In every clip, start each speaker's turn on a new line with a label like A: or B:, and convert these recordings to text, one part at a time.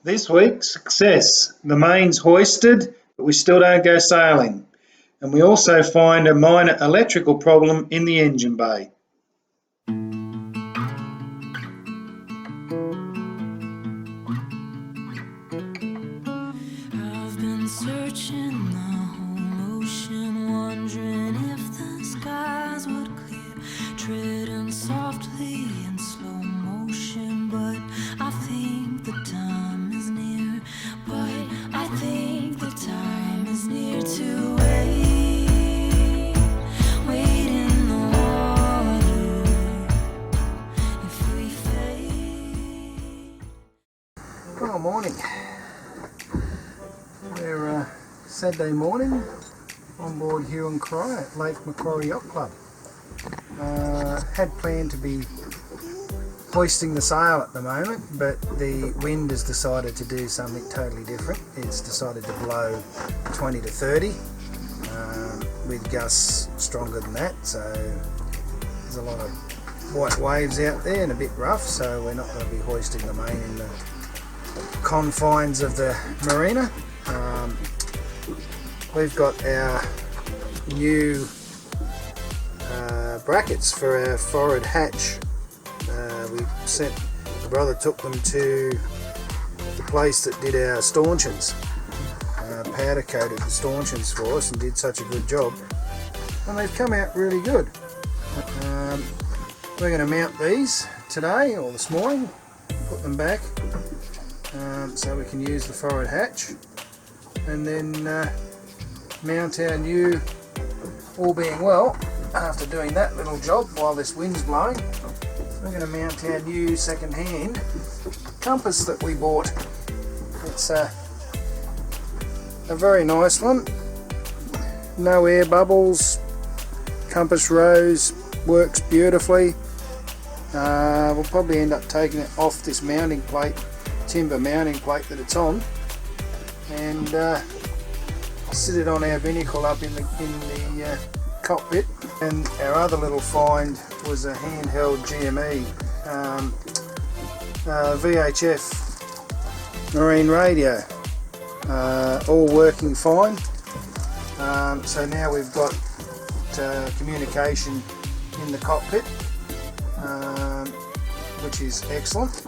A: This week, success. The main's hoisted, but we still don't go sailing. And we also find a minor electrical problem in the engine bay.
B: I've been searching the whole ocean, wondering if the skies would clear, treading softly in slow motion, but I think the time is near, to wait in the water if we fade.
C: Well, morning. We're Saturday morning on board Huon Cry at Lake Macquarie Yacht Club. Had planned to be hoisting the sail at the moment, but the wind has decided to do something totally different. It's decided to blow 20 to 30 with gusts stronger than that, so there's a lot of white waves out there and a bit rough, so we're not going to be hoisting the main in the confines of the marina. We've got our new brackets for our forward hatch. My brother took them to the place that did our stanchions, powder coated the stanchions for us and did such a good job, and they've come out really good. We're going to mount these today or this morning, put them back so we can use the forward hatch, and then mount our new, all being well, after doing that little job while this wind's blowing, we're going to mount our new second-hand compass that we bought. It's a very nice one, no air bubbles, compass rose, works beautifully. We'll probably end up taking it off this mounting plate, timber mounting plate that it's on, and sit it on our binnacle up in the cockpit. And our other little find was a handheld GME VHF marine radio, all working fine. So now we've got communication in the cockpit, which is excellent.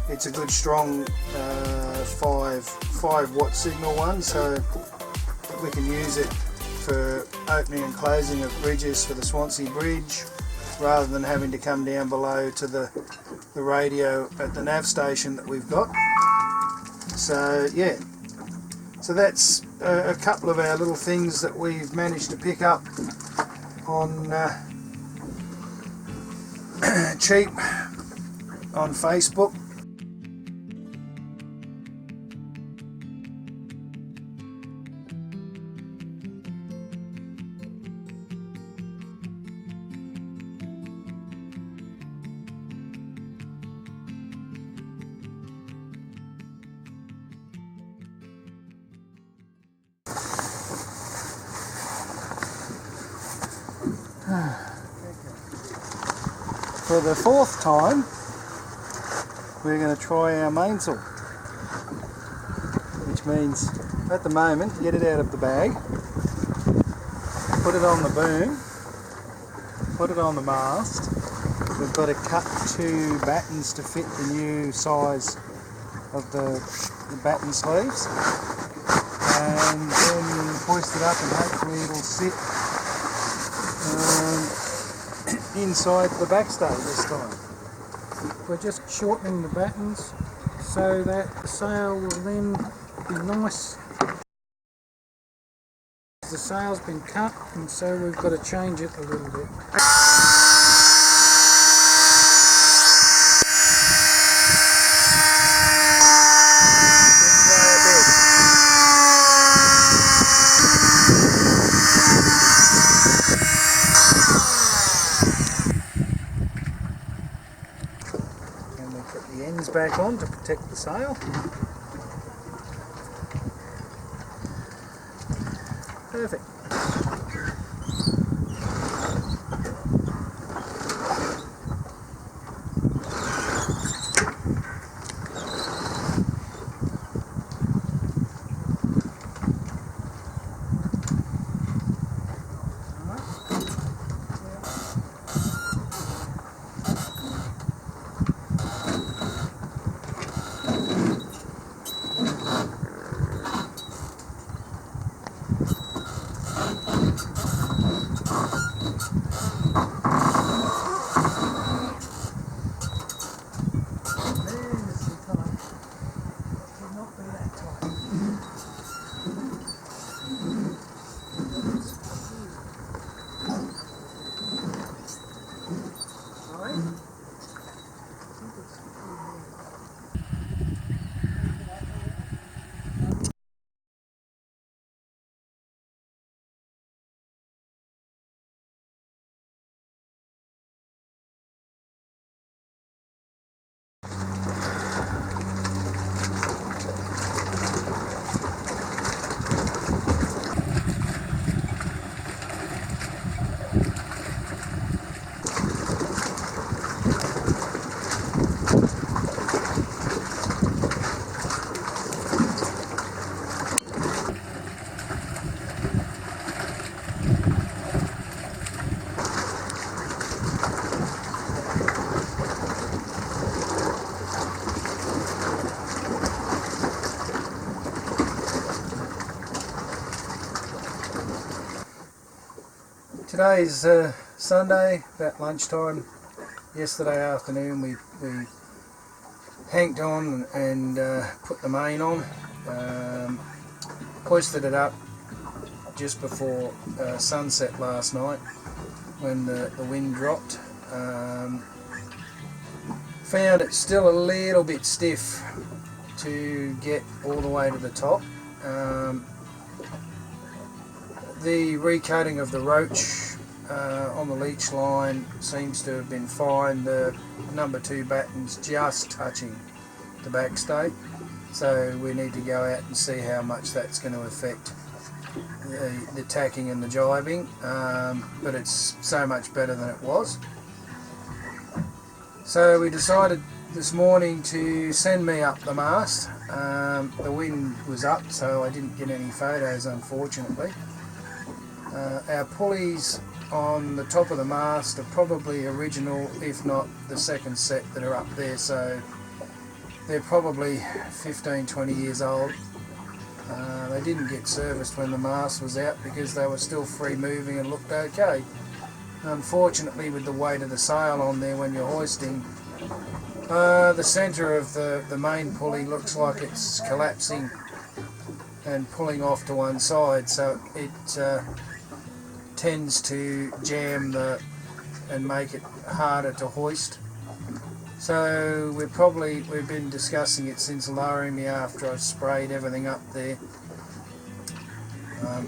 C: It's a good strong 5 watt signal one, so we can use it for opening and closing of bridges for the Swansea Bridge, rather than having to come down below to the radio at the nav station that we've got. So yeah, so that's a couple of our little things that we've managed to pick up on cheap on Facebook. For the fourth time, we're going to try our mainsail, which means at the moment, get it out of the bag, put it on the boom, put it on the mast. We've got to cut 2 battens to fit the new size of the batten sleeves, and then hoist it up, and hopefully it'll sit inside the backstay this time. We're just shortening the battens so that the sail will then be nice. The sail's been cut, and so we've got to change it a little bit. Back on to protect the sail. Perfect. Today's Sunday, about lunchtime. Yesterday afternoon we hanked on and put the main on, hoisted it up just before sunset last night when the wind dropped. Found it still a little bit stiff to get all the way to the top. The recoating of the roach on the leech line seems to have been fine. The number 2 batten's just touching the backstay, so we need to go out and see how much that's going to affect the tacking and the jibing, but it's so much better than it was. So we decided this morning to send me up the mast. The wind was up, so I didn't get any photos, unfortunately. Our pulleys on the top of the mast are probably original, if not the second set that are up there, so they're probably 15-20 years old. They didn't get serviced when the mast was out because they were still free moving and looked okay. Unfortunately, with the weight of the sail on there when you're hoisting, the centre of the main pulley looks like it's collapsing and pulling off to one side, so it tends to jam and make it harder to hoist. So we've been discussing it since lowering me after I sprayed everything up there.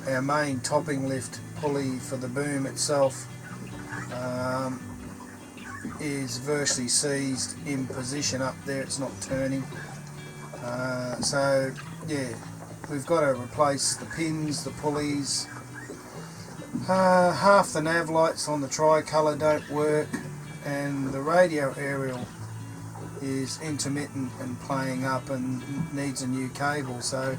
C: Our main topping lift pulley for the boom itself is virtually seized in position up there, it's not turning. So yeah, we've got to replace the pins, the pulleys. Half the nav lights on the tricolour don't work, and the radio aerial is intermittent and playing up and needs a new cable. So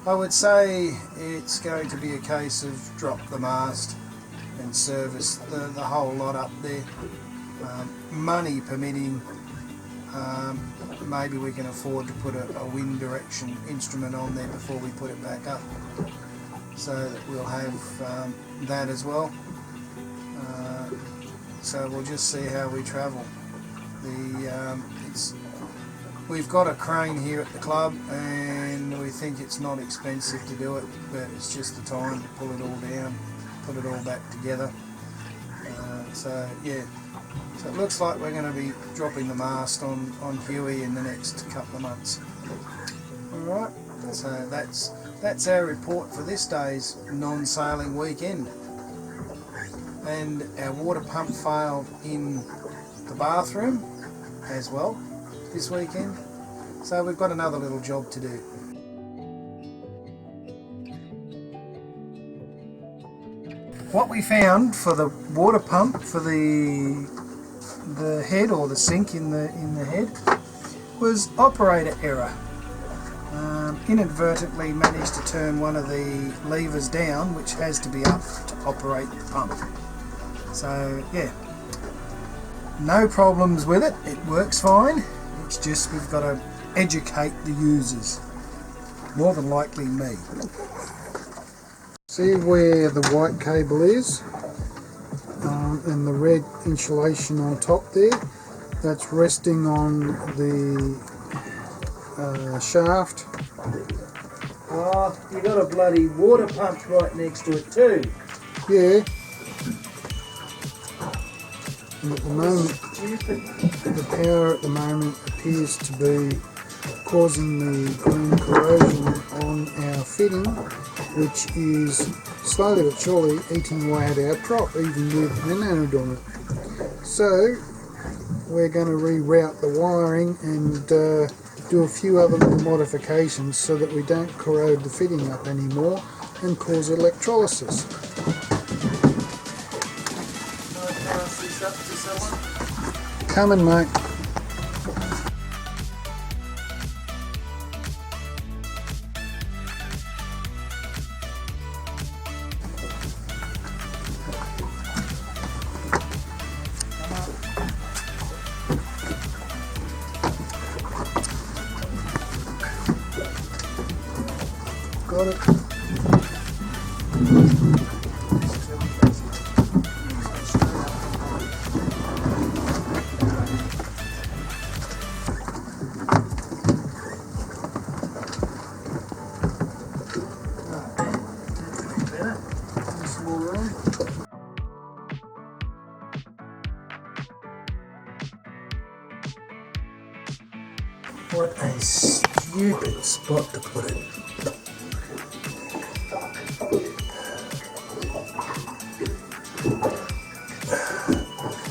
C: I would say it's going to be a case of drop the mast and service the whole lot up there. Money permitting, maybe we can afford to put a wind direction instrument on there before we put it back up, so that we'll have that as well. So we'll just see how we travel. We've got a crane here at the club and we think it's not expensive to do it, but it's just the time to pull it all down, put it all back together. So yeah, so it looks like we're going to be dropping the mast on Huey in the next couple of months. Alright, so that's our report for this day's non-sailing weekend. And our water pump failed in the bathroom as well this weekend, so we've got another little job to do. What we found for the water pump for the head, or the sink in the head, was operator error. Inadvertently managed to turn one of the levers down, which has to be up to operate the pump. So yeah, no problems with it, it works fine. It's just we've got to educate the users, more than likely me. See where the white cable is, and the red insulation on top there, that's resting on the shaft. Oh, you got a bloody water pump right next to it too. Yeah. And at the moment, the power at the moment appears to be causing the green corrosion on our fitting, which is slowly but surely eating away at our prop, even with an anode on it. So we're going to reroute the wiring and do a few other little modifications so that we don't corrode the fitting up anymore and cause electrolysis. Coming, mate. Got it. What a stupid spot to put it.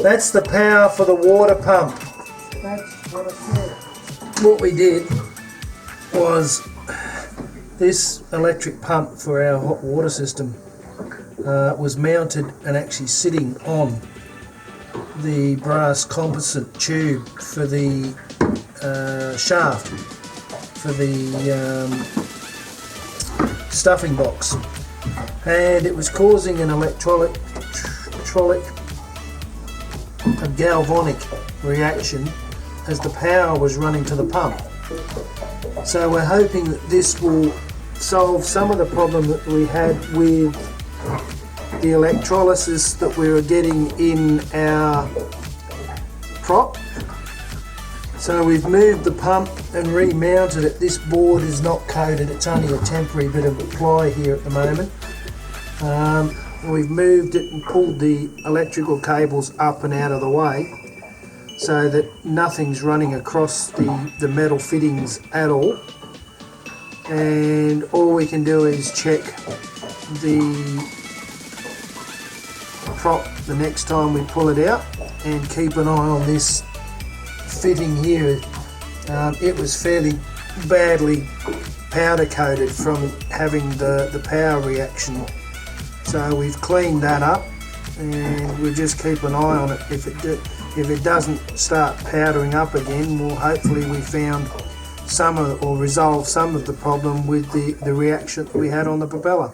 C: That's the power for the water pump. That's what I said. What we did was this electric pump for our hot water system was mounted and actually sitting on the brass composite tube for the shaft for the stuffing box, and it was causing an a galvanic reaction as the power was running to the pump. So we're hoping that this will solve some of the problem that we had with the electrolysis that we were getting in our prop. So we've moved the pump and remounted it. This board is not coated, it's only a temporary bit of ply here at the moment. We've moved it and pulled the electrical cables up and out of the way so that nothing's running across the metal fittings at all. And all we can do is check the prop the next time we pull it out and keep an eye on this fitting here. It was fairly badly powder coated from having the power reaction. So we've cleaned that up and we'll just keep an eye on it. If it doesn't start powdering up again, well, hopefully we found some of, or resolve some of the problem with the reaction that we had on the propeller.